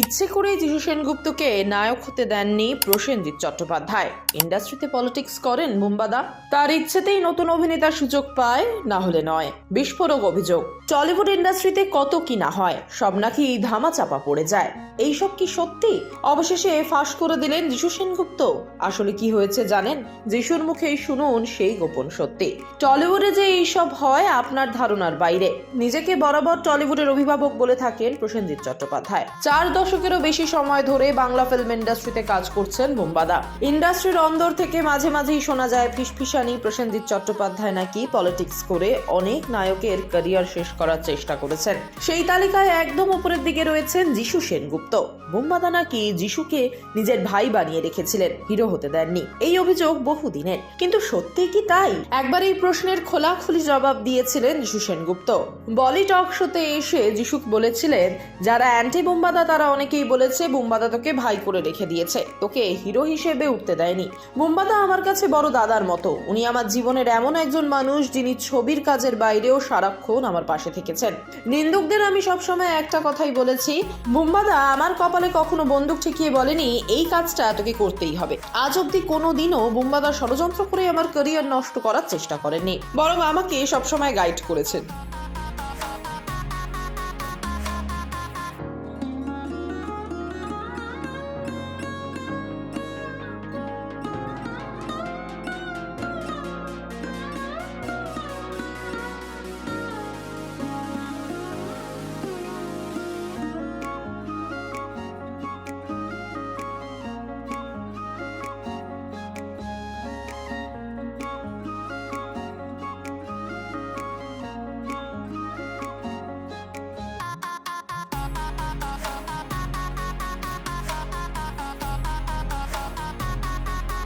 ইচ্ছে করেই যিশু সেনগুপ্তকে নায়ক হতে দেননি প্রসেনজিৎ চট্টোপাধ্যায়। ইন্ডাস্ট্রিতে পলিটিক্স করেন বুম্বাদা, তার ইচ্ছেতেই নতুন অভিনেতার সুযোগ পায়, না হলে নয়। বিস্ফোরক অভিযোগ, টলিউড ইন্ডাস্ট্রিতে কত কি না হয়, সব নাকি ধামাচাপা পড়ে যায়। এইসব কি সত্যি? অবশেষে ফাঁস করে দিলেন যিশু সেনগুপ্ত। আসলে কি হয়েছে জানেন? যিশুর মুখেই শুনুন সেই গোপন সত্যি। টলিউডে যে এইসব হয় আপনার ধারণার বাইরে। নিজেকে বরাবর টলিউডের অভিভাবক বলে থাকেন প্রসেনজিৎ চট্টোপাধ্যায়। 4 দশকেরও বেশি সময় ধরে বাংলা ফিল্ম ইন্ডাস্ট্রিতে কাজ করছেন বুম্বাদা। ইন্ডাস্ট্রির অন্দর থেকে মাঝে মাঝেই শোনা যায় ফিসফিসানি প্রসেনজিৎ চট্টোপাধ্যায় নাকি পলিটিক্স করে অনেক নায়কের ক্যারিয়ার শেষ করার চেষ্টা করেছেন। সেই তালিকায় একদম উপরের দিকে রয়েছেন যিশু সেনগুপ্ত। বুম্বাদা নাকি যিশুকে নিজের ভাই বানিয়ে রেখেছিলেন, হিরো হতে দেননি। এই অভিযোগ বহুদিনের, কিন্তু সত্যি কি তাই? একবার এই প্রশ্নের খোলাখুলি জবাব দিয়েছিলেন যিশু সেনগুপ্ত। বলি টক শোতে এসে যিশু বলেছিলেন, যারা অ্যান্টি বুম্বাদা তারা অনেকেই বলেছে বুম্বাদা তোকে ভাই করে রেখে দিয়েছে, তোকে হিরো হিসেবে উঠতে দেয়নি। বুম্বাদা আমার কাছে বড় দাদার মতো। উনি আমার জীবনের এমন একজন মানুষ যিনি ছবির কাজের বাইরেও সারাক্ষণ আমার পাশে থেকেছেন। নিন্দুকদের আমি সবসময় একটা কথাই বলেছি, বুম্বাদা আমার কপালে কখনো বন্দুক ঠেকিয়ে বলেনি এই কাজটা তোকে করতেই হবে। আজ অব্দি কোনোদিনও বুম্বাদা ষড়যন্ত্র করে আমার ক্যারিয়ার নষ্ট করার চেষ্টা করেননি, বরং আমাকে সবসময় গাইড করেছেন।